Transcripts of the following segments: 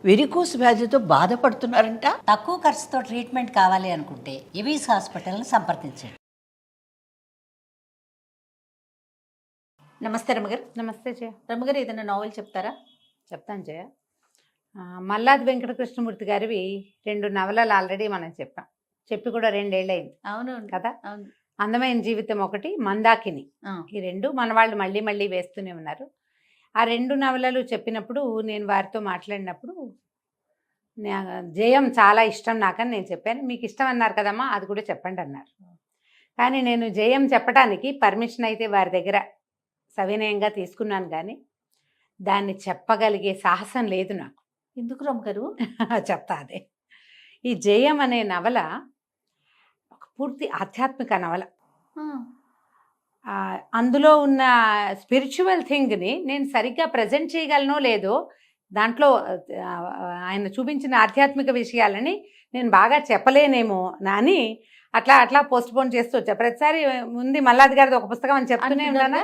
Varicose వ్యాధితో బాధపడుతున్నారంట. తక్కువ ఖర్చుతో ట్రీట్మెంట్ కావాలి అనుకుంటే ఎవిస్ హాస్పిటల్ని సంప్రదించండి. నమస్తే రమ్మగారు. నమస్తే జయ. రమ్మగారు, ఏదైనా నావెల్ చెప్తారా? చెప్తాను జయ. మల్లాది వెంకటకృష్ణమూర్తి గారివి 2 నవలలు ఆల్రెడీ మనం చెప్పి కూడా 2 ఏళ్ళయింది. అవును కదా. అవును. అందమైన జీవితం ఒకటి, మందాకిని, ఈ 2 మన వాళ్ళు మళ్ళీ మళ్ళీ వేస్తూనే ఉన్నారు. ఆ 2 నవలలు చెప్పినప్పుడు నేను వారితో మాట్లాడినప్పుడు జయం చాలా ఇష్టం నాకని నేను చెప్పాను. మీకు ఇష్టం అన్నారు కదమ్మా, అది కూడా చెప్పండి అన్నారు. కానీ నేను జయం చెప్పడానికి పర్మిషన్ అయితే వారి దగ్గర సవినయంగా తీసుకున్నాను, కానీ దాన్ని చెప్పగలిగే సాహసం లేదు నాకు. ఎందుకు రమ్మగారు? చెప్తా. అదే ఈ జయం అనే నవల ఒక పూర్తి ఆధ్యాత్మిక నవల. అందులో ఉన్న స్పిరిచువల్ థింగ్ని నేను సరిగ్గా ప్రజెంట్ చేయగలనో లేదో, దాంట్లో ఆయన చూపించిన ఆధ్యాత్మిక విషయాలని నేను బాగా చెప్పలేనేమో అని అట్లా అట్లా పోస్ట్ పోన్ చేస్తూ వచ్చా. ప్రతిసారి ముందు మల్లాది గారిది ఒక పుస్తకం అని చెప్తూనే ఉన్నానా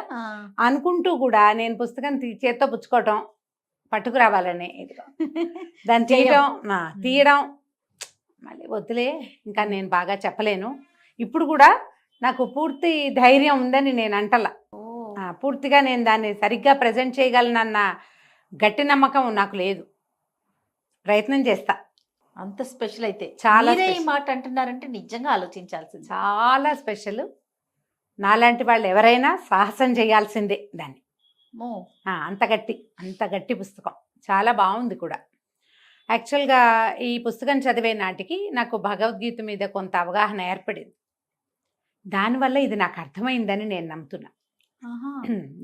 అనుకుంటూ కూడా నేను పుస్తకం చేత్తో పుచ్చుకోవటం, పట్టుకురావాలని దాన్ని తీయడం మళ్ళీ వద్దులే, ఇంకా నేను బాగా చెప్పలేను. ఇప్పుడు కూడా నాకు పూర్తి ధైర్యం ఉందని నేను అంటలా. పూర్తిగా నేను దాన్ని సరిగ్గా ప్రజెంట్ చేయగలనన్న గట్టి నమ్మకం నాకు లేదు. ప్రయత్నం చేస్తా. అంత స్పెషల్ అయితే చాలా ఈ మాట అంటున్నారంటే నిజంగా ఆలోచించాల్సింది. చాలా స్పెషల్. నాలాంటి వాళ్ళు ఎవరైనా సాహసం చేయాల్సిందే దాన్ని. అంత గట్టి పుస్తకం. చాలా బాగుంది కూడా. యాక్చువల్గా ఈ పుస్తకం చదివే నాటికి నాకు భగవద్గీత మీద కొంత అవగాహన ఏర్పడింది. దానివల్ల ఇది నాకు అర్థమైందని నేను నమ్ముతున్నా.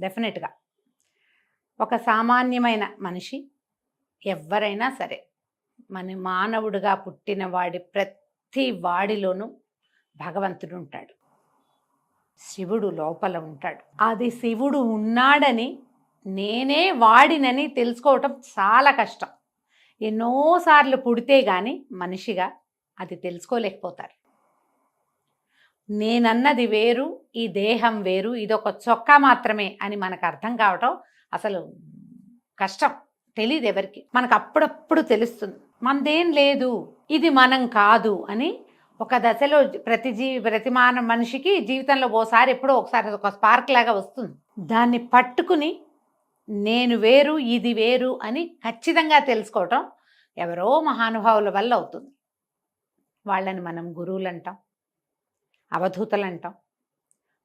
డెఫినెట్గా ఒక సామాన్యమైన మనిషి ఎవరైనా సరే, మన మానవుడిగా పుట్టిన వాడి ప్రతి వాడిలోనూ భగవంతుడు ఉంటాడు. శివుడు లోపల ఉంటాడు. అది శివుడు ఉన్నాడని నేనే వాడినని తెలుసుకోవటం చాలా కష్టం. ఎన్నోసార్లు పుడితే కానీ మనిషిగా అది తెలుసుకోలేకపోతారు. నేనన్నది వేరు, ఈ దేహం వేరు, ఇదొక చొక్కా మాత్రమే అని మనకు అర్థం కావటం అసలు కష్టం. తెలియదు ఎవరికి. మనకు అప్పుడప్పుడు తెలుస్తుంది మనదేం లేదు, ఇది మనం కాదు అని. ఒక దశలో ప్రతి మనిషికి జీవితంలో ఎప్పుడో ఒకసారి ఒక స్పార్క్ లాగా వస్తుంది. దాన్ని పట్టుకుని నేను వేరు, ఇది వేరు అని ఖచ్చితంగా తెలుసుకోవటం ఎవరో మహానుభావుల వల్ల అవుతుంది. వాళ్ళని మనం గురువులు అంటాం, అవధూతలు అంటాం,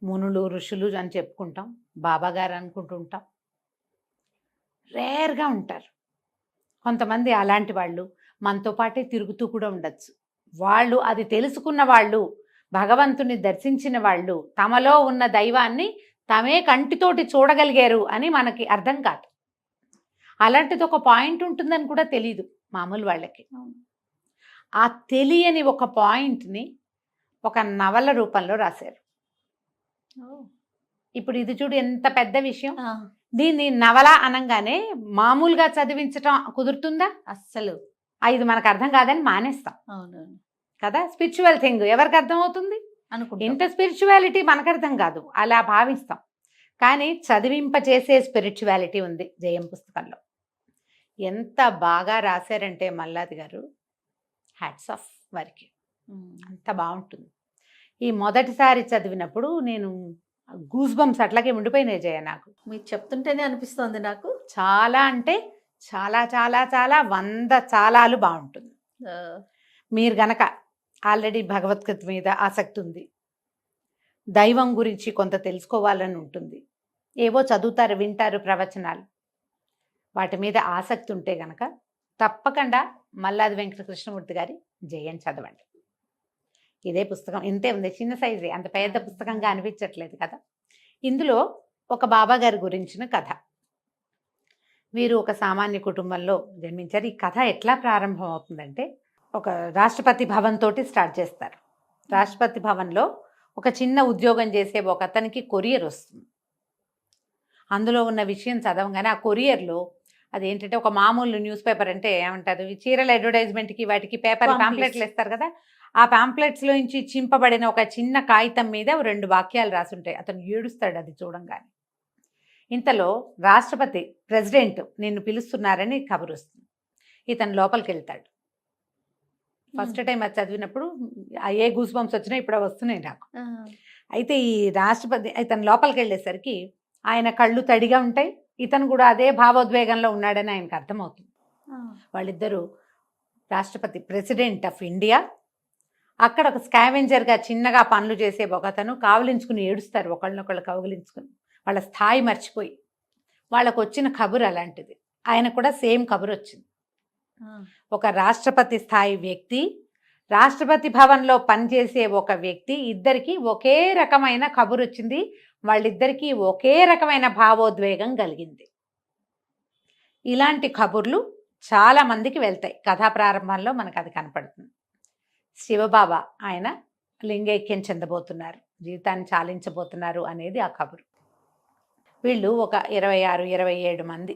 మునులు ఋషులు అని చెప్పుకుంటాం, బాబాగారు అనుకుంటుంటాం. రేర్గా ఉంటారు కొంతమంది. అలాంటి వాళ్ళు మనతో పాటే తిరుగుతూ కూడా ఉండొచ్చు. వాళ్ళు అది తెలుసుకున్న వాళ్ళు, భగవంతుని దర్శించిన వాళ్ళు, తమలో ఉన్న దైవాన్ని తమే కంటితోటి చూడగలిగారు అని మనకి అర్థం కాదు. అలాంటిది ఒక పాయింట్ ఉంటుందని కూడా తెలీదు మామూలు వాళ్ళకి. ఆ తెలియని ఒక పాయింట్ని ఒక నవల రూపంలో రాశారు. ఇప్పుడు ఇది చూడు ఎంత పెద్ద విషయం. దీన్ని నవల అనగానే మామూలుగా చదివించటం కుదురుతుందా? అస్సలు. ఇది మనకు అర్థం కాదని మానేస్తాం. అవునవును కదా. స్పిరిచువల్ థింగ్ ఎవరికి అర్థం అవుతుంది? ఇంత స్పిరిచువాలిటీ మనకు అర్థం కాదు, అలా భావిస్తాం. కానీ చదివింపచేసే స్పిరిచువాలిటీ ఉంది జయం పుస్తకంలో. ఎంత బాగా రాశారంటే మల్లాది గారు, హ్యాట్స్ ఆఫ్ వారికి. అంత బాగుంటుంది. ఈ మొదటిసారి చదివినప్పుడు నేను గూస్ బంప్స్ అట్లాగే ఉండిపోయినాయి జయ. నాకు మీరు చెప్తుంటేనే అనిపిస్తోంది నాకు. చాలా అంటే చాలా చాలా చాలా 100 చాలాలు బాగుంటుంది. మీరు గనక ఆల్రెడీ భగవద్గీత మీద ఆసక్తి ఉంది, దైవం గురించి కొంత తెలుసుకోవాలని ఉంటుంది, ఏవో చదువుతారు, వింటారు ప్రవచనాలు, వాటి మీద ఆసక్తి ఉంటే గనక తప్పకుండా మల్లాది వెంకటకృష్ణమూర్తి గారి జయం చదవండి. ఇదే పుస్తకం ఇంతే ఉంది, చిన్న సైజే, అంత పెద్ద పుస్తకంగా అనిపించట్లేదు కదా. ఇందులో ఒక బాబా గారి గురించిన కథ. వీరు ఒక సామాన్య కుటుంబంలో జన్మించారు. ఈ కథ ఎట్లా ప్రారంభం అవుతుందంటే, ఒక రాష్ట్రపతి భవన్ తోటి స్టార్ట్ చేస్తారు. రాష్ట్రపతి భవన్లో ఒక చిన్న ఉద్యోగం చేసే ఒక అతనికి కొరియర్ వస్తుంది. అందులో ఉన్న విషయం చదవగానే ఆ కొరియర్లో అదేంటంటే ఒక మామూలు న్యూస్ పేపర్ అంటే ఏమంటారు, చీరల అడ్వర్టైజ్మెంట్కి వాటికి పేపర్ పాంప్లెట్లు ఇస్తారు కదా, ఆ పాంప్లెట్స్లో నుంచి చింపబడిన ఒక చిన్న కాగితం మీద 2 వాక్యాలు రాసుంటాయి. అతను ఏడుస్తాడు అది చూడంగానే. ఇంతలో రాష్ట్రపతి ప్రెసిడెంట్ నిన్ను పిలుస్తున్నారని కబురు వస్తుంది. ఇతను లోపలికి వెళ్తాడు. ఫస్ట్ టైం అది చదివినప్పుడు ఏ గూస్ బంప్స్ వచ్చినా ఇప్పుడు వస్తున్నాయి నాకు. అయితే ఈ రాష్ట్రపతి ఇతను లోపలికి వెళ్ళేసరికి ఆయన కళ్ళు తడిగా ఉంటాయి, ఇతను కూడా అదే భావోద్వేగంలో ఉన్నాడని ఆయనకు అర్థమవుతుంది. వాళ్ళిద్దరూ రాష్ట్రపతి ప్రెసిడెంట్ ఆఫ్ ఇండియా, అక్కడ ఒక స్కావెంజర్గా చిన్నగా పనులు చేసే ఒకతను కావలించుకుని ఏడుస్తారు, ఒకళ్ళనొకళ్ళు కౌగిలించుకుని, వాళ్ళ స్థాయి మర్చిపోయి. వాళ్ళకు వచ్చిన కబురు అలాంటిది, ఆయన కూడా సేమ్ కబురు వచ్చింది. ఒక రాష్ట్రపతి స్థాయి వ్యక్తి, రాష్ట్రపతి భవన్లో పనిచేసే ఒక వ్యక్తి, ఇద్దరికి ఒకే రకమైన కబురు వచ్చింది, వాళ్ళిద్దరికీ ఒకే రకమైన భావోద్వేగం కలిగింది. ఇలాంటి కబుర్లు చాలా మందికి వెళ్తాయి. కథా ప్రారంభంలో మనకు అది కనపడుతుంది. శివబాబా ఆయన లింగైక్యం చెందబోతున్నారు, జీవితాన్ని చాలించబోతున్నారు అనేది ఆ కబురు. వీళ్ళు ఒక 26-27 మంది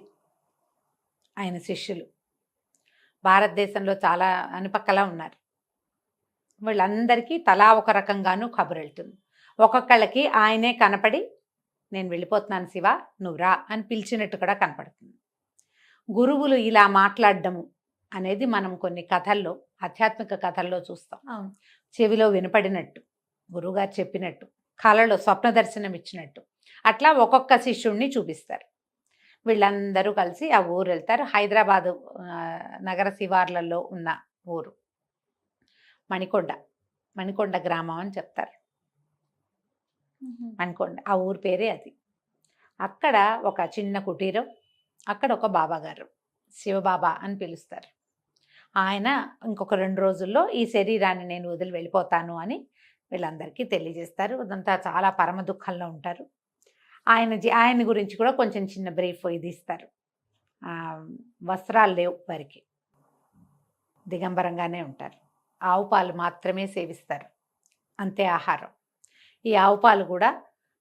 ఆయన శిష్యులు భారతదేశంలో చాలా అనిపక్కలా ఉన్నారు. వీళ్ళందరికీ తలా ఒక రకంగానూ కబురు వెళ్తుంది. ఒక్కొక్కళ్ళకి ఆయనే కనపడి నేను వెళ్ళిపోతున్నాను శివ నువ్వు రా అని పిలిచినట్టు కూడా కనపడుతుంది. గురువులు ఇలా మాట్లాడడము అనేది మనం కొన్ని కథల్లో, ఆధ్యాత్మిక కథల్లో చూస్తాం. చెవిలో వినపడినట్టు, గురువుగారు చెప్పినట్టు, కళలో స్వప్న దర్శనం ఇచ్చినట్టు, అట్లా ఒక్కొక్క శిష్యుణ్ణి చూపిస్తారు. వీళ్ళందరూ కలిసి ఆ ఊరు వెళ్తారు. హైదరాబాదు నగర శివార్లలో ఉన్న ఊరు మణికొండ గ్రామం అని చెప్తారు. మణికొండ ఆ ఊరు పేరే అది. అక్కడ ఒక చిన్న కుటీరం, అక్కడ ఒక బాబాగారు శివబాబా అని పిలుస్తారు. ఆయన ఇంకొక 2 రోజుల్లో ఈ శరీరాన్ని నేను వదిలి వెళ్ళిపోతాను అని వీళ్ళందరికీ తెలియజేస్తారు. అదంతా చాలా పరమ దుఃఖంలో ఉంటారు. ఆయన గురించి కూడా కొంచెం చిన్న బ్రీఫ్ ఇది ఇస్తారు. వస్త్రాలు లేవు వారికి, దిగంబరంగానే ఉంటారు. ఆవు పాలు మాత్రమే సేవిస్తారు, అంతే ఆహారం. ఈ ఆవు పాలు కూడా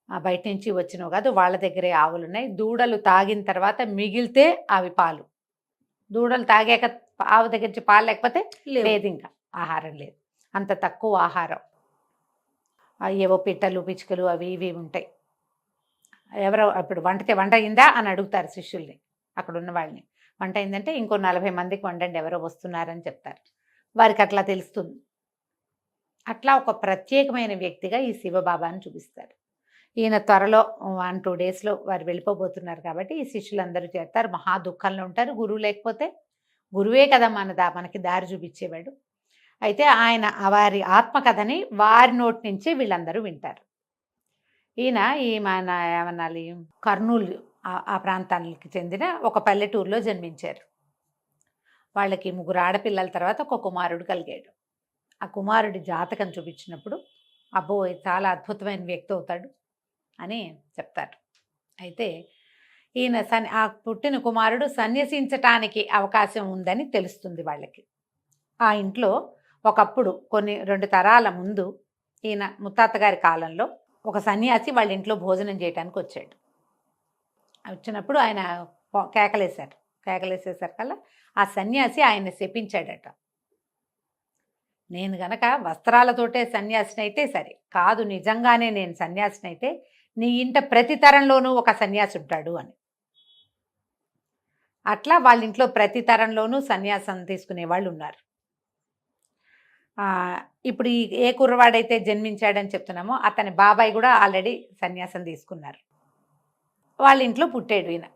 బయట నుంచి వచ్చినవి కాదు, వాళ్ళ దగ్గరే ఆవులు ఉన్నాయి. దూడలు తాగిన తర్వాత మిగిలితే అవి పాలు, దూడలు తాగాక ఆవు దగ్గర నుంచి పాలు లేకపోతే లేదు, ఇంకా ఆహారం లేదు. అంత తక్కువ ఆహారం. ఏవో పిట్టలు పిచ్చుకలు అవి ఇవి ఉంటాయి. ఎవరో ఇప్పుడు వంట అయిందా అని అడుగుతారు శిష్యుల్ని, అక్కడ ఉన్న వాళ్ళని. వంట అయిందంటే ఇంకో 40 మందికి వండండి, ఎవరో వస్తున్నారని చెప్తారు. వారికి అట్లా తెలుస్తుంది. అట్లా ఒక ప్రత్యేకమైన వ్యక్తిగా ఈ శివబాబాని చూపిస్తారు. ఈయన త్వరలో 1-2 డేస్లో వారు వెళ్ళిపోబోతున్నారు కాబట్టి ఈ శిష్యులందరూ చేస్తారు. మహా దుఃఖంలో ఉంటారు. గురువు లేకపోతే, గురువే కదా మనకి దారి చూపించేవాడు. అయితే ఆయన వారి ఆత్మకథని వారి నోటి నుంచి వీళ్ళందరూ వింటారు. ఈయన మన ఏమనాలి, కర్నూలు ఆ ప్రాంతానికి చెందిన ఒక పల్లెటూరులో జన్మించారు. వాళ్ళకి 3 ఆడపిల్లల తర్వాత ఒక కుమారుడు కలిగాడు. ఆ కుమారుడి జాతకం చూపించినప్పుడు అబ్బో చాలా అద్భుతమైన వ్యక్తి అవుతాడు అని చెప్తారు. అయితే ఈయన ఆ పుట్టిన కుమారుడు సన్యసించటానికి అవకాశం ఉందని తెలుస్తుంది వాళ్ళకి. ఆ ఇంట్లో ఒకప్పుడు 2 తరాల ముందు ఈయన ముత్తాతగారి కాలంలో ఒక సన్యాసి వాళ్ళ ఇంట్లో భోజనం చేయడానికి వచ్చాడు. వచ్చినప్పుడు ఆయన కేకలేసేసరికల్లా ఆ సన్యాసి ఆయన శపించాడట. నేను గనక వస్త్రాలతోటే సన్యాసిని అయితే సరే, కాదు నిజంగానే నేను సన్యాసిని అయితే నీ ఇంట ప్రతి తరంలోనూ ఒక సన్యాసి ఉంటాడు అని. అట్లా వాళ్ళ ఇంట్లో ప్రతి తరంలోనూ సన్యాసం తీసుకునే వాళ్ళు ఉన్నారు. ఇప్పుడు ఏ కుర్రవాడైతే జన్మించాడని చెప్తున్నామో అతని బాబాయ్ కూడా ఆల్రెడీ సన్యాసం తీసుకున్నారు. వాళ్ళ ఇంట్లో పుట్టాడు ఈయన.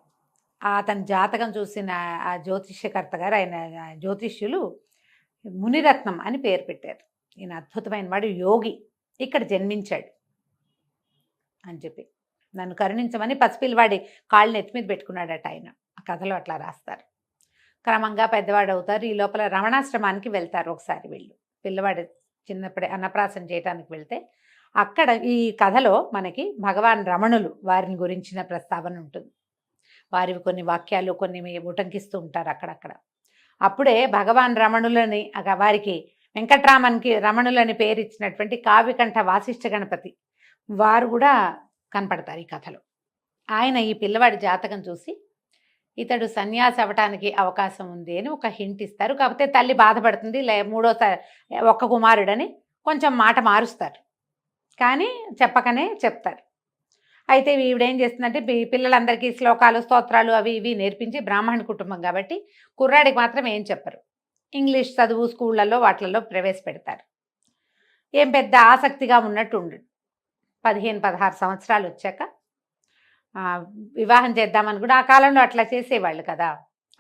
అతని జాతకం చూసిన ఆ జ్యోతిష్యకర్త గారు, ఆయన జ్యోతిష్యులు మునిరత్నం అని పేరు పెట్టారు. ఈయన అద్భుతమైన వాడు, యోగి, ఇక్కడ జన్మించాడు అని చెప్పి నన్ను కరుణించమని పసిపిల్లవాడి కాళ్ళని ఎత్తి మీద పెట్టుకున్నాడట ఆయన. ఆ కథలో అట్లా రాస్తారు. క్రమంగా పెద్దవాడు అవుతారు. ఈ లోపల రమణాశ్రమానికి వెళ్తారు ఒకసారి వీళ్ళు. పిల్లవాడు చిన్నప్పుడే అన్నప్రాసన చేయడానికి వెళ్తే అక్కడ ఈ కథలో మనకి భగవాన్ రమణులు వారిని గురించిన ప్రస్తావన ఉంటుంది. వారివి కొన్ని వాక్యాలు కొన్ని ఉటంకిస్తూ ఉంటారు అక్కడక్కడ. అప్పుడే భగవాన్ రమణులని వారికి వెంకట్రామన్కి రమణులని పేరు ఇచ్చినటువంటి కావ్యకంఠ వాసిష్ఠ గణపతి వారు కూడా కనపడతారు ఈ కథలో. ఆయన ఈ పిల్లవాడి జాతకం చూసి ఇతడు సన్యాసి అవ్వటానికి అవకాశం ఉంది అని ఒక హింట్ ఇస్తారు. కాకపోతే తల్లి బాధపడుతుంది, మూడోసారి ఒక్క కుమారుడని కొంచెం మాట మారుస్తారు, కానీ చెప్పకనే చెప్తారు. అయితే ఈవిడేం చేస్తుందంటే పిల్లలందరికీ శ్లోకాలు స్తోత్రాలు అవి ఇవి నేర్పించి బ్రాహ్మణ కుటుంబం కాబట్టి కుర్రాడికి మాత్రం ఏం చెప్పరు. ఇంగ్లీష్ చదువు స్కూళ్ళల్లో వాటిల్లో ప్రవేశపెడతారు. ఏం పెద్ద ఆసక్తిగా ఉన్నట్టు ఉండడు. 15-16 సంవత్సరాలు వచ్చాక వివాహం చేద్దామని కూడా ఆ కాలంలో అట్లా చేసేవాళ్ళు కదా.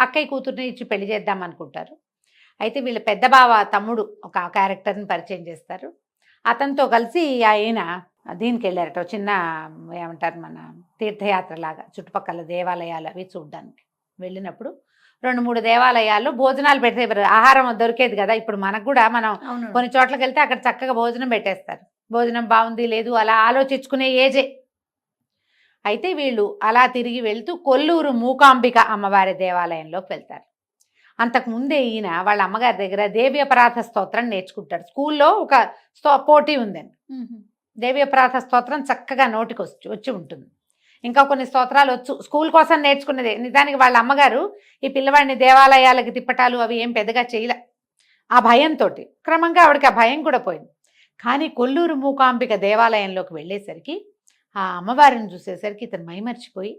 అక్కయ్య కూతుర్ని ఇచ్చి పెళ్లి చేద్దాం అనుకుంటారు. అయితే వీళ్ళ పెద్ద బావ తమ్ముడు ఒక క్యారెక్టర్ని పరిచయం చేస్తారు. అతనితో కలిసి ఆయన దీనికి వెళ్ళారట, చిన్న ఏమంటారు మన తీర్థయాత్ర లాగా చుట్టుపక్కల దేవాలయాలు అవి చూడడానికి వెళ్ళినప్పుడు 2-3 దేవాలయాల్లో భోజనాలు పెడితే ఆహారం దొరికేది కదా. ఇప్పుడు మనకు కూడా మనం కొన్ని చోట్లకి వెళ్తే అక్కడ చక్కగా భోజనం పెట్టేస్తారు. భోజనం బాగుంది లేదు అలా ఆలోచించుకునే ఏజే. అయితే వీళ్ళు అలా తిరిగి వెళ్తూ కొల్లూరు మూకాంబిక అమ్మవారి దేవాలయంలోకి వెళ్తారు. అంతకుముందే ఈయన వాళ్ళ అమ్మగారి దగ్గర దేవి అపరాధ స్తోత్రం నేర్చుకుంటాడు. స్కూల్లో ఒక పోటీ ఉందండి. దేవి అపరాధ స్తోత్రం చక్కగా నోటికి వచ్చి ఉంటుంది. ఇంకా కొన్ని స్తోత్రాలు వచ్చు, స్కూల్ కోసం నేర్చుకున్నదే. నిజానికి వాళ్ళ అమ్మగారు ఈ పిల్లవాడిని దేవాలయాలకి తిప్పటాలు అవి ఏం పెద్దగా చేయలే. ఆ భయంతో క్రమంగా ఆవిడకి ఆ భయం కూడా పోయింది. కానీ కొల్లూరు మూకాంబిక దేవాలయంలోకి వెళ్ళేసరికి ఆ అమ్మవారిని చూసేసరికి ఇతను మైమర్చిపోయి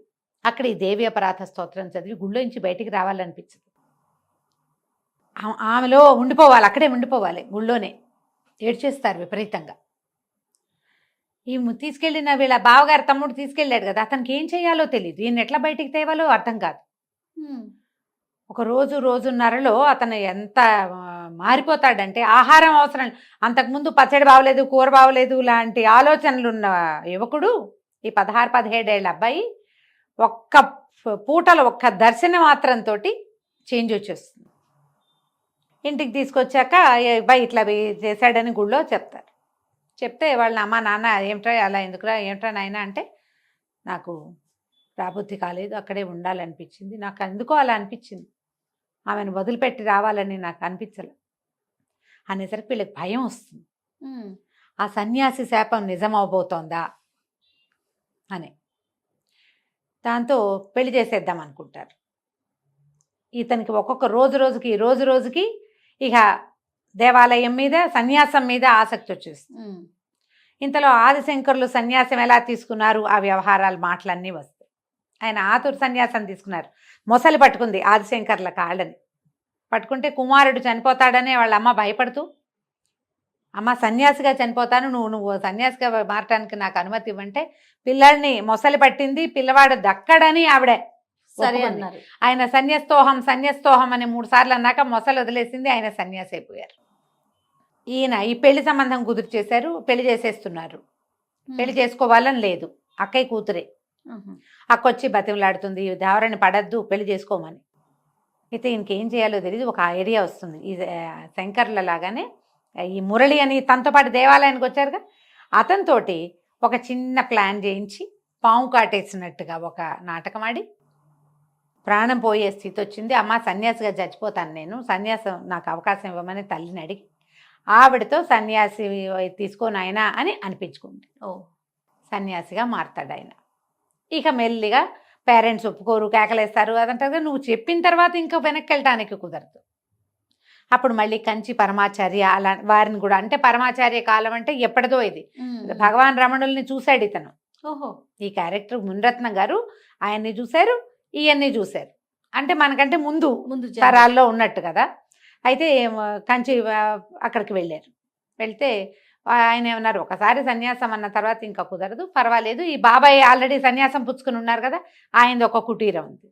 అక్కడ ఈ దేవి అపరాధ స్తోత్రం చదివి గుళ్ళోంచి బయటికి రావాలనిపించింది. ఆమెలో ఉండిపోవాలి, అక్కడే ఉండిపోవాలి, గుళ్ళోనే ఏడ్చేస్తారు విపరీతంగా. ఈ తీసుకెళ్ళిన వీళ్ళ బావగారు తమ్ముడు తీసుకెళ్ళాడు కదా, అతనికి ఏం చేయాలో తెలియదు. ఈయన ఎట్లా బయటికి తేవాలో అర్థం కాదు. ఒక రోజున్నరలో అతను ఎంత మారిపోతాడంటే ఆహారం అవసరం. అంతకుముందు పచ్చడి బాగలేదు, కూర బాగలేదు లాంటి ఆలోచనలు ఉన్న యువకుడు, ఈ 16-17 ఏళ్ళ అబ్బాయి ఒక్క పూటలో ఒక్క దర్శనం మాత్రంతో చేంజ్ వచ్చేస్తుంది. ఇంటికి తీసుకొచ్చాక అబ్బాయి ఇట్లా చేశాడని గుళ్ళో చెప్తారు. చెప్తే వాళ్ళ అమ్మ నాన్న ఏమిట్రా అలా ఎందుకురా, ఏమిట్రా నాయన అంటే, నాకు రాబుద్ధి కాలేదు, అక్కడే ఉండాలనిపించింది, నాకు ఎందుకో అలా అనిపించింది, ఆమెను వదిలిపెట్టి రావాలని నాకు అనిపించలే అనేసరికి వీళ్ళకి భయం వస్తుంది. ఆ సన్యాసి శాపం నిజమవబోతోందా అని దాంతో పెళ్లి చేసేద్దాం అనుకుంటారు. ఇతనికి ఒక్కొక్క రోజుకి ఇక దేవాలయం మీద సన్యాసం మీద ఆసక్తి వచ్చేస్తుంది. ఇంతలో ఆదిశంకరులు సన్యాసం ఎలా తీసుకున్నారు ఆ వ్యవహారాలు మాటలన్నీ వస్తాయి. ఆయన ఆతురు సన్యాసం తీసుకున్నారు. మొసలి పట్టుకుంది ఆదిశంకర్ల కాళ్ళని. పట్టుకుంటే కుమారుడు చనిపోతాడనే వాళ్ళ అమ్మ భయపడుతూ, అమ్మ సన్యాసిగా చనిపోతాను, నువ్వు సన్యాసిగా మారటానికి నాకు అనుమతి ఇవ్వంటే పిల్లాడిని మొసలి పట్టింది, పిల్లవాడు దక్కడని ఆవిడ సరే అన్నారు. ఆయన సన్యాస్తోహం అని 3 సార్లు అన్నాక మొసలు వదిలేసింది, ఆయన సన్యాసి అయిపోయారు. ఈయన ఈ పెళ్లి సంబంధం కుదురు చేశారు, పెళ్లి చేసేస్తున్నారు. పెళ్లి చేసుకోవాలని లేదు, అక్కయ్య కూతురే. అక్కొచ్చి బతిమలాడుతుంది, దేవరాన్ని పడద్దు పెళ్లి చేసుకోమని. అయితే ఇంకేం చేయాలో తెలియదు, ఒక ఐడియా వస్తుంది. ఈ శంకర్ల లాగానే ఈ మురళి అని తనతో పాటు దేవాలయానికి వచ్చారుగా, అతనితోటి ఒక చిన్న ప్లాన్ చేయించి పాము కాటేసినట్టుగా ఒక నాటకం ఆడి ప్రాణం పోయే స్థితి వచ్చింది. అమ్మ సన్యాసిగా చచ్చిపోతాను నేను, సన్యాసం నాకు అవకాశం ఇవ్వమని తల్లిని అడిగి ఆవిడతో సన్యాసి తీసుకోను ఆయన అని అనిపించుకుంది. సన్యాసిగా మారతాడు ఆయన. ఇక మెల్లిగా పేరెంట్స్ ఒప్పుకోరు, కేకలేస్తారు. అదంటారు నువ్వు చెప్పిన తర్వాత ఇంకా వెనక్కి వెళ్ళటానికి కుదరదు. అప్పుడు మళ్ళీ కంచి పరమాచార్య అలా వారిని కూడా, అంటే పరమాచార్య కాలం అంటే ఎప్పటిదో ఇది. భగవాన్ రమణుల్ని చూశాడు ఇతను. ఈ క్యారెక్టర్ మునిరత్నం గారు ఆయన్ని చూశారు, ఈయన్ని చూశారు. అంటే మనకంటే ముందు తరాల్లో ఉన్నట్టు కదా. అయితే కంచి అక్కడికి వెళ్ళారు. వెళ్తే ఆయన ఏమన్నారు, ఒకసారి సన్యాసం అన్న తర్వాత ఇంకా కుదరదు, పర్వాలేదు, ఈ బాబాయ్ ఆల్రెడీ సన్యాసం పుచ్చుకుని ఉన్నారు కదా, ఆయనది ఒక కుటీరం ఉంది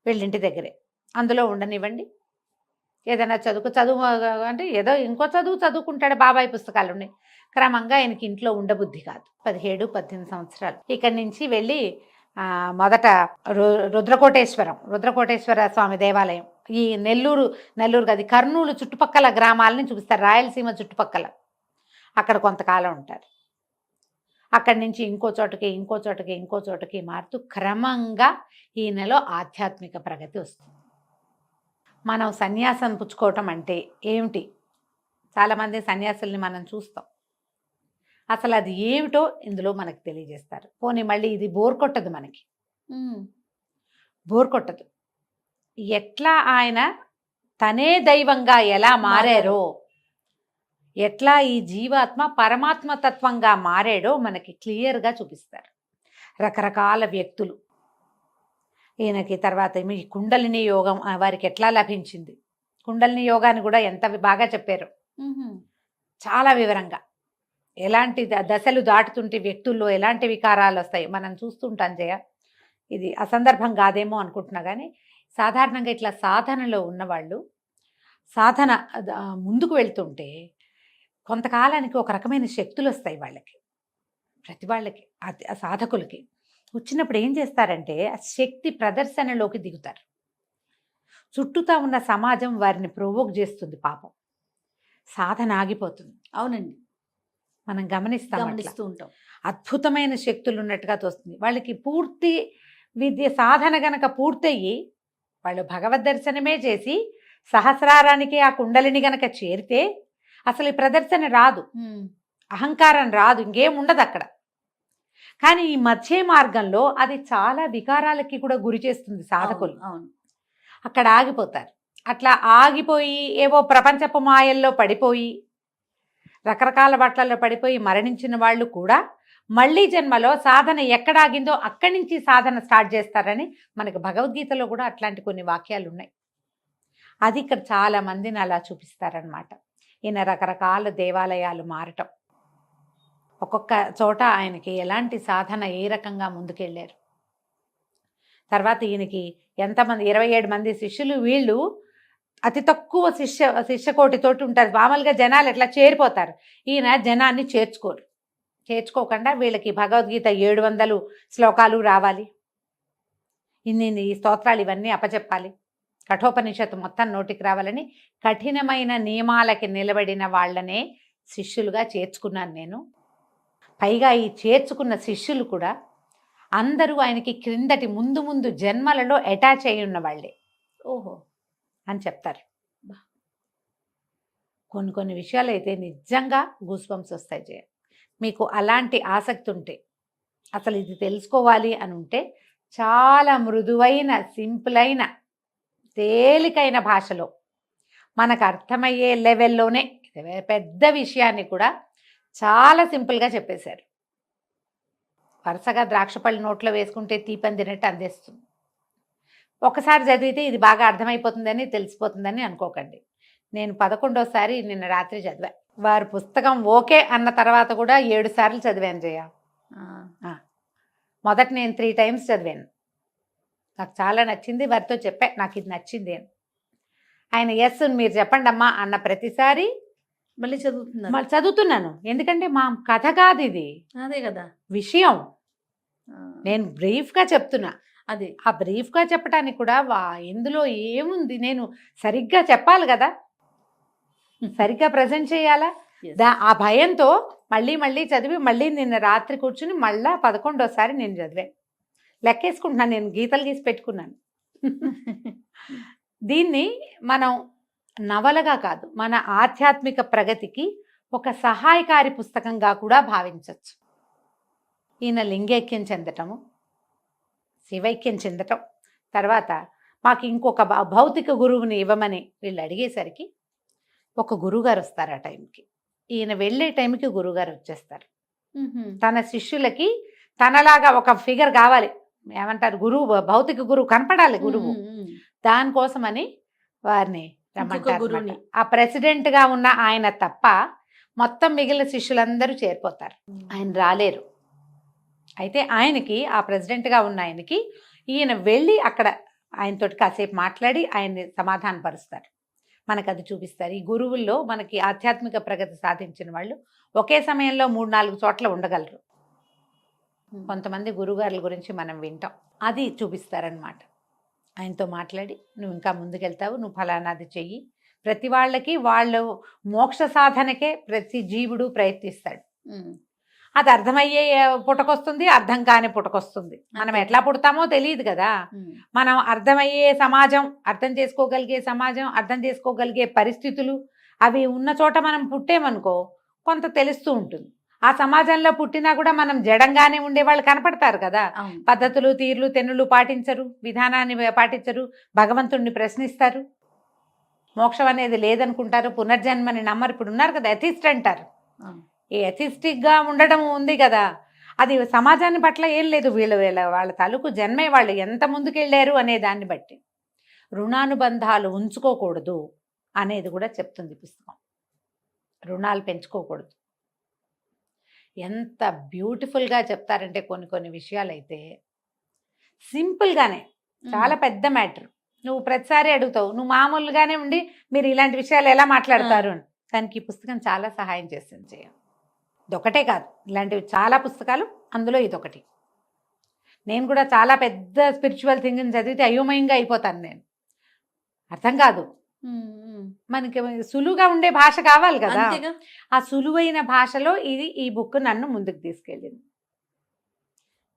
వీళ్ళింటి దగ్గరే, అందులో ఉండనివ్వండి, ఏదైనా చదువు అంటే ఏదో ఇంకో చదువుకుంటాడు, బాబాయ్ పుస్తకాలు ఉన్నాయి. క్రమంగా ఆయనకి ఇంట్లో ఉండబుద్ధి కాదు. 17-18 సంవత్సరాలు ఇక్కడి నుంచి వెళ్ళి మొదట రుద్రకోటేశ్వర స్వామి దేవాలయం, ఈ నెల్లూరు కాదు కర్నూలు చుట్టుపక్కల గ్రామాలని చూపిస్తారు, రాయలసీమ చుట్టుపక్కల. అక్కడ కొంతకాలం ఉంటారు. అక్కడి నుంచి ఇంకో చోటకి మారుతూ క్రమంగా ఈయనలో ఆధ్యాత్మిక ప్రగతి వస్తుంది. మనం సన్యాసం పుచ్చుకోవటం అంటే ఏమిటి, చాలామంది సన్యాసుల్ని మనం చూస్తాం, అసలు అది ఏమిటో ఇందులో మనకు తెలియజేస్తారు. పోనీ మళ్ళీ ఇది బోర్ కొట్టదు, మనకి బోర్ కొట్టదు. ఎట్లా ఆయన తనే దైవంగా ఎలా మారారో, ఎట్లా ఈ జీవాత్మ పరమాత్మ తత్వంగా మారాడో మనకి క్లియర్గా చూపిస్తారు. రకరకాల వ్యక్తులు. ఈయనకి తర్వాత మీ కుండలిని యోగం వారికి ఎట్లా లభించింది, కుండలిని యోగాన్ని కూడా ఎంత బాగా చెప్పారు, చాలా వివరంగా. ఎలాంటి దశలు దాటుతుంటే వ్యక్తుల్లో ఎలాంటి వికారాలు వస్తాయి మనం చూస్తుంటాం జయ. ఇది అసందర్భం కాదేమో అనుకుంటున్నా, కానీ సాధారణంగా ఇట్లా సాధనలో ఉన్నవాళ్ళు సాధన ముందుకు వెళ్తుంటే కొంతకాలానికి ఒక రకమైన శక్తులు వస్తాయి వాళ్ళకి, ప్రతి వాళ్ళకి, ఆ సాధకులకి వచ్చినప్పుడు ఏం చేస్తారంటే ఆ శక్తి ప్రదర్శనలోకి దిగుతారు. చుట్టూతా ఉన్న సమాజం వారిని ప్రొవోక్ చేస్తుంది, పాపం సాధన ఆగిపోతుంది. అవునండి, మనం గమనిస్తూ ఉంటాం. అద్భుతమైన శక్తులు ఉన్నట్టుగా తోస్తుంది వాళ్ళకి. పూర్తి విద్య సాధన గనక పూర్తయ్యి వాళ్ళు భగవద్ దర్శనమే చేసి సహస్రారానికి ఆ కుండలిని గనక చేరితే అసలు ఈ ప్రదర్శన రాదు, అహంకారం రాదు, ఇంకేం ఉండదు అక్కడ. కానీ ఈ మధ్య మార్గంలో అది చాలా వికారాలకి కూడా గురి చేస్తుంది సాధకులు. అవును, అక్కడ ఆగిపోతారు. అట్లా ఆగిపోయి ఏవో ప్రపంచపు మాయల్లో పడిపోయి రకరకాల బట్టలలో పడిపోయి మరణించిన వాళ్ళు కూడా మళ్ళీ జన్మలో సాధన ఎక్కడ ఆగిందో అక్కడి నుంచి సాధన స్టార్ట్ చేస్తారని మనకు భగవద్గీతలో కూడా అట్లాంటి కొన్ని వాక్యాలు ఉన్నాయి. అది ఇక్కడ చాలా మందిని అలా చూపిస్తారనమాట. ఈయన రకరకాల దేవాలయాలు మారటం, ఒక్కొక్క చోట ఆయనకి ఎలాంటి సాధన ఏ రకంగా ముందుకెళ్ళారు. తర్వాత ఈయనకి ఎంతమంది 27 మంది శిష్యులు. వీళ్ళు అతి తక్కువ శిష్యకోటితోటి ఉంటారు. మామూలుగా జనాలు ఎట్లా చేరిపోతారు, ఈయన జనాన్ని చేర్చుకోకుండా వీళ్ళకి భగవద్గీత 700 శ్లోకాలు రావాలి, ఇన్ని స్తోత్రాలు ఇవన్నీ అప్పచెప్పాలి, కఠోపనిషత్తు మొత్తం నోటికి రావాలని కఠినమైన నియమాలకి నిలబడిన వాళ్ళనే శిష్యులుగా చేర్చుకున్నాను నేను. పైగా ఈ చేర్చుకున్న శిష్యులు కూడా అందరూ ఆయనకి క్రిందటి ముందు జన్మలలో అటాచ్ అయి ఉన్న వాళ్ళే ఓహో అని చెప్తారు. కొన్ని విషయాలు అయితే నిజంగా గూస్బంప్స్ వస్తాయి జయ. మీకు అలాంటి ఆసక్తి ఉంటే, అసలు ఇది తెలుసుకోవాలి అని ఉంటే, చాలా మృదువైన సింపుల్ అయిన తేలికైన భాషలో మనకు అర్థమయ్యే లెవెల్లోనే పెద్ద విషయాన్ని కూడా చాలా సింపుల్గా చెప్పేశారు. వరుసగా ద్రాక్షపళ్ళు నోట్లో వేసుకుంటే తీపందినట్టు అందిస్తుంది. ఒకసారి చదివితే ఇది బాగా అర్థమైపోతుందని తెలిసిపోతుందని అనుకోకండి. నేను 11వ నిన్న రాత్రి చదివా. వారి పుస్తకం ఓకే అన్న తర్వాత కూడా 7 సార్లు చదివాను జయ. మొదట నేను 3 టైమ్స్ చదివాను. నాకు చాలా నచ్చింది. వారితో చెప్పా నాకు ఇది నచ్చింది అని. ఆయన ఎస్ మీరు చెప్పండి అమ్మా అన్న ప్రతిసారి మళ్ళీ చదువుతున్నాను. ఎందుకంటే మా కథ కాదు ఇది, అదే కదా విషయం. నేను బ్రీఫ్గా చెప్తున్నా. అదే ఆ బ్రీఫ్గా చెప్పడానికి కూడా ఇందులో ఏముంది, నేను సరిగ్గా చెప్పాలి కదా, సరిగ్గా ప్రజెంట్ చేయాలా. ఆ భయంతో మళ్ళీ చదివి మళ్ళీ నిన్న రాత్రి కూర్చుని మళ్ళా 11వ నేను చదివాను. లెక్కేసుకుంటున్నాను, నేను గీతలు గీసి పెట్టుకున్నాను. దీన్ని మనం నవలగా కాదు, మన ఆధ్యాత్మిక ప్రగతికి ఒక సహాయకారి పుస్తకంగా కూడా భావించవచ్చు. ఈయన లింగైక్యం చెందటము, శివైక్యం చెందటం, తర్వాత మాకు ఇంకొక భౌతిక గురువుని ఇవ్వమని వీళ్ళు అడిగేసరికి ఒక గురువుగారు వస్తారు. ఆ టైంకి ఈయన వెళ్ళే టైంకి గురువుగారు వచ్చేస్తారు. తన శిష్యులకి తనలాగా ఒక ఫిగర్ కావాలి, ఏమంటారు గురువు, భౌతిక గురువు కనపడాలి గురువు. దానికోసమని వారిని రమ్మంటారు. ఆ ప్రెసిడెంట్గా ఉన్న ఆయన తప్ప మొత్తం మిగిలిన శిష్యులందరూ చేరిపోతారు. ఆయన రాలేరు. అయితే ఆయనకి, ఆ ప్రెసిడెంట్గా ఉన్న ఆయనకి, ఈయన వెళ్ళి అక్కడ ఆయనతోటి కాసేపు మాట్లాడి ఆయన్ని సమాధానపరుస్తారు. మనకు అది చూపిస్తారు. ఈ గురువుల్లో మనకి ఆధ్యాత్మిక ప్రగతి సాధించిన వాళ్ళు ఒకే సమయంలో 3-4 చోట్ల ఉండగలరు. కొంతమంది గురువుగారుల గురించి మనం వింటాం, అది చూపిస్తారనమాట. ఆయనతో మాట్లాడి నువ్వు ఇంకా ముందుకెళ్తావు, నువ్వు ఫలానాది చెయ్యి. ప్రతి వాళ్ళకి వాళ్ళు మోక్ష సాధనకే ప్రతి జీవుడు ప్రయత్నిస్తాడు. అది అర్థమయ్యే పుటకొస్తుంది, అర్థం కాని పుటకొస్తుంది. మనం ఎట్లా పుడతామో తెలియదు కదా. మనం అర్థమయ్యే సమాజం, అర్థం చేసుకోగలిగే సమాజం, అర్థం చేసుకోగలిగే పరిస్థితులు అవి ఉన్న చోట మనం పుట్టేమనుకో కొంత తెలుస్తూ ఉంటుంది. ఆ సమాజంలో పుట్టినా కూడా మనం జడంగానే ఉండేవాళ్ళు కనపడతారు కదా. పద్ధతులు, తీర్లు, తెన్నులు పాటించరు, విధానాన్ని పాటించరు, భగవంతుణ్ణి ప్రశ్నిస్తారు, మోక్షం అనేది లేదనుకుంటారు, పునర్జన్మని నమ్మరు. ఇప్పుడు ఉన్నారు కదా ఎథిస్ట్ అంటారు. ఈ ఎథిస్టిక్గా ఉండడం ఉంది కదా, అది సమాజాన్ని పట్ల ఏం లేదు, వాళ్ళ తాలూకు జన్మే వాళ్ళు ఎంత ముందుకెళ్ళారు అనే దాన్ని బట్టి. రుణానుబంధాలు ఉంచుకోకూడదు అనేది కూడా చెప్తుంది పుస్తకం. రుణాలు పెంచుకోకూడదు. ఎంత బ్యూటిఫుల్గా చెప్తారంటే కొన్ని కొన్ని విషయాలు అయితే సింపుల్గానే, చాలా పెద్ద మ్యాటర్. నువ్వు ప్రతిసారి అడుగుతావు, నువ్వు మామూలుగానే ఉండి మీరు ఇలాంటి విషయాలు ఎలా మాట్లాడతారు అని. దానికి ఈ పుస్తకం చాలా సహాయం చేస్తుంది జయ. ఇదొకటే కాదు, ఇలాంటివి చాలా పుస్తకాలు, అందులో ఇదొకటి. నేను కూడా చాలా పెద్ద స్పిరిచువల్ థింగ్ని చదివితే అయోమయంగా అయిపోతాను నేను. అర్థం కాదు, మనకి సులువుగా ఉండే భాష కావాలి కదా. ఆ సులువైన భాషలో ఈ బుక్ నన్ను ముందుకు తీసుకెళ్ళింది.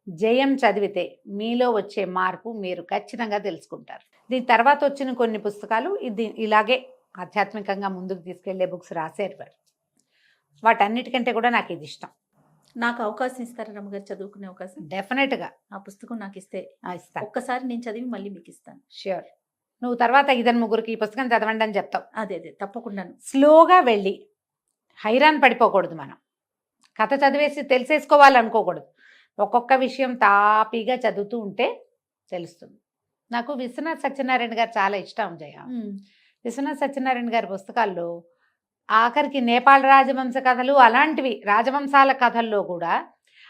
జయం చదివితే మీలో వచ్చే మార్పు మీరు ఖచ్చితంగా తెలుసుకుంటారు. దీని తర్వాత వచ్చిన కొన్ని పుస్తకాలు ఇలాగే ఆధ్యాత్మికంగా ముందుకు తీసుకెళ్లే బుక్స్ రాశారు వారు. వాటన్నిటికంటే కూడా నాకు ఇది ఇష్టం. నాకు అవకాశం ఇస్తారా రమ్మగారు, చదువుకునే అవకాశం? డెఫినెట్గా. ఆ పుస్తకం నాకు ఇస్తే ఇస్తాను. ఒక్కసారి నేను చదివి మళ్ళీ మీకు ఇస్తాను. ష్యూర్. నువ్వు తర్వాత 2-3 ఈ పుస్తకం చదవండి అని చెప్తావు. అదే తప్పకుండా. స్లోగా వెళ్ళి హైరాన్ పడిపోకూడదు. మనం కథ చదివేసి తెలిసేసుకోవాలనుకోకూడదు. ఒక్కొక్క విషయం తాపీగా చదువుతూ ఉంటే తెలుస్తుంది. నాకు విశ్వనాథ్ సత్యనారాయణ గారు చాలా ఇష్టం జయ. విశ్వనాథ్ సత్యనారాయణ గారి పుస్తకాల్లో ఆఖరికి నేపాల్ రాజవంశ కథలు, అలాంటివి రాజవంశాల కథల్లో కూడా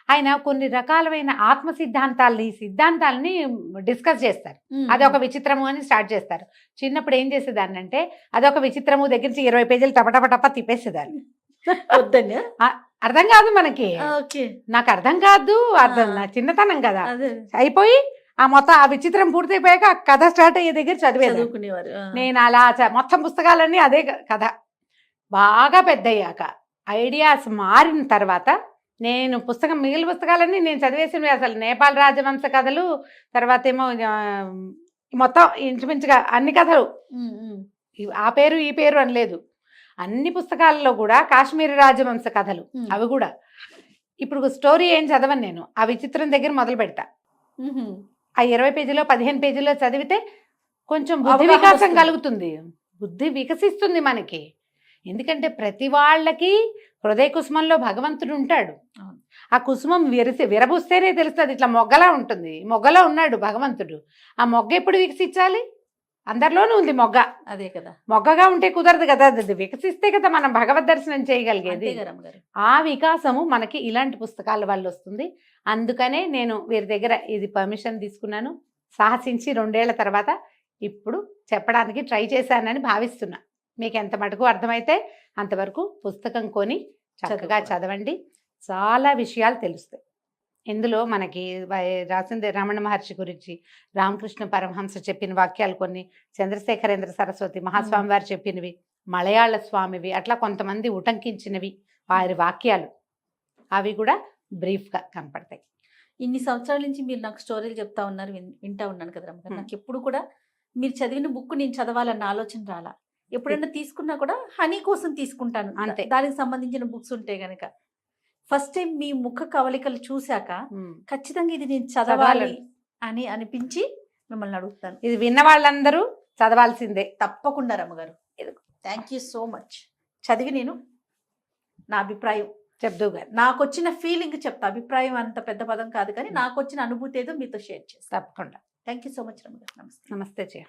ఆయన కొన్ని రకాలైన ఆత్మ సిద్ధాంతాలని డిస్కస్ చేస్తారు. అదొక విచిత్రము అని స్టార్ట్ చేస్తారు. చిన్నప్పుడు ఏం చేసేదాన్ని అంటే అదొక విచిత్రము దగ్గర నుంచి 20 పేజీలు టపటపటప తిప్పేసేదాన్ని. వద్దని అర్థం కాదు మనకి. నాకు అర్థం కాదు, నా చిన్నతనం కదా. అయిపోయి ఆ మొత్తం ఆ విచిత్రం పూర్తయిపోయాక ఆ కథ స్టార్ట్ అయ్యే దగ్గర చదువుకునేవారు. నేను అలా మొత్తం పుస్తకాలన్నీ అదే కథ. బాగా పెద్ద అయ్యాక ఐడియాస్ మారిన తర్వాత నేను మిగిలిన పుస్తకాలన్నీ నేను చదివేసినవి. అసలు నేపాల్ రాజవంశ కథలు, తర్వాత ఏమో మొత్తం ఇంచుమించుగా అన్ని కథలు, ఆ పేరు ఈ పేరు అని లేదు. అన్ని పుస్తకాలలో కూడా కాశ్మీరీ రాజవంశ కథలు, అవి కూడా. ఇప్పుడు స్టోరీ ఏం చదవను నేను, ఆ విచిత్రం దగ్గర మొదలు పెడతా. ఆ 20 పేజీలో 15 పేజీలో చదివితే కొంచెం బుద్ధి వికాసం కలుగుతుంది, బుద్ధి వికసిస్తుంది మనకి. ఎందుకంటే ప్రతి వాళ్ళకి హృదయ కుసుమంలో భగవంతుడు ఉంటాడు. ఆ కుసుమం విరబూస్తేనే తెలుస్తుంది. ఇట్లా మొగ్గలా ఉంటుంది, మొగ్గలా ఉన్నాడు భగవంతుడు. ఆ మొగ్గ ఎప్పుడు వికసించాలి? అందరిలోనూ ఉంది మొగ్గ. అదే కదా, మొగ్గగా ఉంటే కుదరదు కదా, అది వికసిస్తే కదా మనం భగవద్ దర్శనం చేయగలిగేది. ఆ వికాసము మనకి ఇలాంటి పుస్తకాల వల్ల వస్తుంది. అందుకనే నేను వీరి దగ్గర ఇది పర్మిషన్ తీసుకున్నాను, సాహసించి 2 ఏళ్ల తర్వాత ఇప్పుడు చెప్పడానికి ట్రై చేశానని భావిస్తున్నా. మీకు ఎంత మటుకు అర్థమైతే అంతవరకు పుస్తకం కొని చక్కగా చదవండి, చాలా విషయాలు తెలుస్తాయి. ఇందులో మనకి రాసింది రమణ మహర్షి గురించి, రామకృష్ణ పరమహంస చెప్పిన వాక్యాలు కొన్ని, చంద్రశేఖరేంద్ర సరస్వతి మహాస్వామి వారు చెప్పినవి, మలయాళ స్వామివి, అట్లా కొంతమంది ఉటంకించినవి వారి వాక్యాలు, అవి కూడా బ్రీఫ్గా కనపడతాయి. ఇన్ని సంవత్సరాల నుంచి మీరు నాకు స్టోరీలు చెప్తా ఉన్నారు, వింటా ఉన్నాను కదా రమ్మగారు. నాకు ఎప్పుడు కూడా మీరు చదివిన బుక్ నేను చదవాలన్న ఆలోచన రాలా. ఎప్పుడైనా తీసుకున్నా కూడా హనీ కోసం తీసుకుంటాను అంతే, దానికి సంబంధించిన బుక్స్ ఉంటే గనక. ఫస్ట్ టైం మీ ముఖ కవలికలు చూశాక ఖచ్చితంగా ఇది నేను చదవాలి అని అనిపించి మిమ్మల్ని అడుగుతాను. ఇది విన్న వాళ్ళందరూ చదవాల్సిందే తప్పకుండా రమ్మగారు. Thank you so much. చదివి నేను నా అభిప్రాయం చెప్దు గారు, నాకు వచ్చిన ఫీలింగ్ చెప్తా. అభిప్రాయం అంత పెద్ద పదం కాదు కానీ నాకు వచ్చిన అనుభూతి ఏదో మీతో షేర్ చేస్తాను తప్పకుండా. థ్యాంక్ యూ సో మచ్ రమ్మగారు. నమస్తే. నమస్తే జయ.